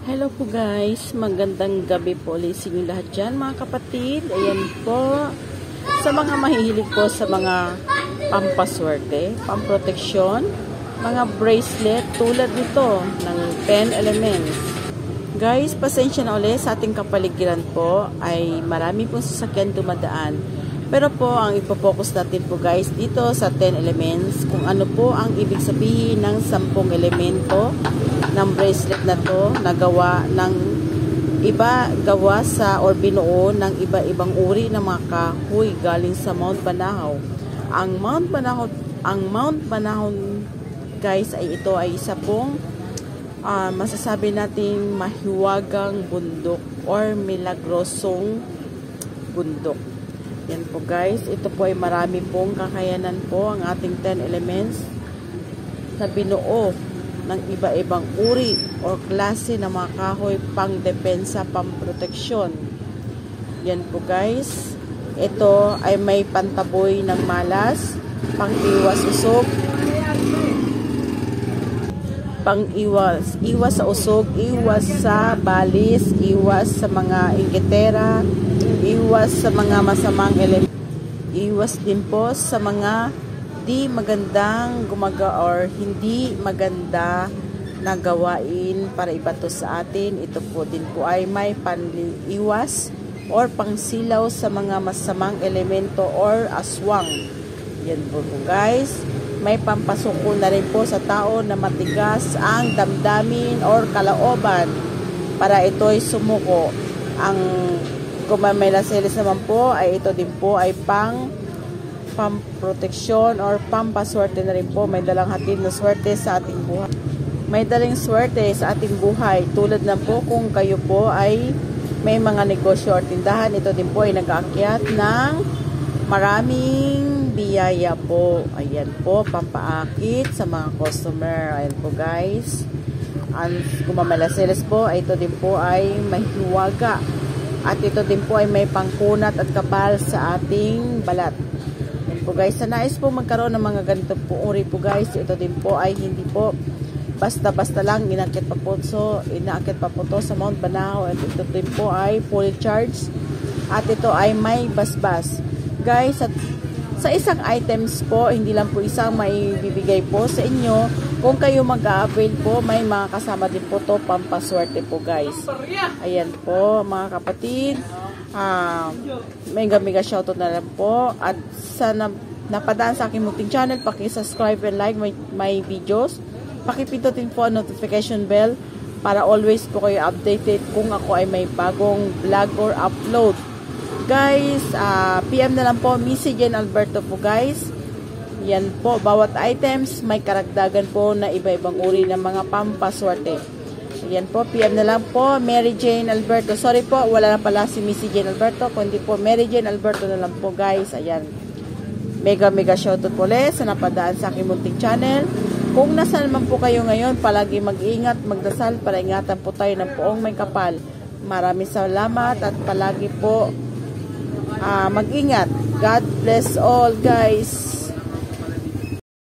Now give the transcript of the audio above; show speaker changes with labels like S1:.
S1: Hello po guys, magandang gabi po ulit sa inyo lahat dyan mga kapatid. Ayan po, sa mga mahihilig po sa mga pampaswerte, pamproteksyon, mga bracelet tulad nito ng 10 elements. Guys, pasensya na ulit sa ating kapaligiran po ay marami pong sasakyan dumadaan. Pero po, ang ipopokus natin po guys dito sa 10 elements, kung ano po ang ibig sabihin ng 10 elemento ng bracelet na to na gawa ng gawa sa or binuo ng iba-ibang uri ng mga kahoy galing sa Mount Banahaw. Ang Mount Banahaw guys ay ito ay isa pong masasabi nating mahiwagang bundok or milagrosong bundok. Yan po guys, ito po ay marami pong kakayanan po ang ating 10 elements na binuo ng iba-ibang uri o klase ng mga kahoy pang depensa, pang proteksyon. Yan po guys, ito ay may pantaboy ng malas, pang iwas usog, pang iwas sa usog, iwas sa balis, iwas sa mga inggitera, iwas sa mga masamang element, iwas din po sa mga di magandang or hindi maganda na gawain para ibato sa atin. Ito po din po ay may panliiwas or pangsilaw sa mga masamang elemento or aswang. Yan po guys, may pampasuko na rin po sa tao na matigas ang damdamin or kalooban para ito'y sumuko. Ang kumamelaseles naman po ay ito din po ay pamproteksyon or pampaswerte na rin po. May dalang hatid na swerte sa ating buhay. May dalang swerte sa ating buhay. Tulad na po kung kayo po ay may mga negosyo or tindahan, ito din po ay nag-aakyat ng maraming biyaya po. Ayan po, pampaakit sa mga customer. Ayan po guys. Ang kumamelaseles po, ito din po ay may hiwaga. At ito din po ay may pangkunat at kapal sa ating balat. Yan po guys, sa nais po magkaroon ng mga ganito po uri po guys, ito din po ay hindi po basta-basta lang inaakit pa po to sa Mount Banahaw. At ito din po ay fully charged. At ito ay may basbas. Guys, at sa isang items po, hindi lang po isang may bibigay po sa inyo. Kung kayo mag-a-avail po, may mga kasama din po to pampaswerte po guys. Ayan po mga kapatid. Mega shoutout na lang po. At sa napadaan sa aking munting channel, paki-subscribe and like my videos. Pakipindutin po ang notification bell para always po kayo updated kung ako ay may bagong vlog or upload. Guys, PM na lang po, Missy Jane Alberto po guys. Yan po, bawat items may karagdagan po na iba-ibang uri ng mga pampaswerte. Yan po, PM na lang po, Mary Jane Alberto. Sorry po, wala na pala si Missy Jane Alberto, kundi po Mary Jane Alberto na lang po guys. Ayan, mega shoutout po ulit sa napadaan sa aking munting channel. Kung nasa naman po kayo ngayon, palagi mag-ingat, magdasal para ingatan po tayo ng poong may kapal. Maraming salamat at palagi po mag-ingat. God bless all guys.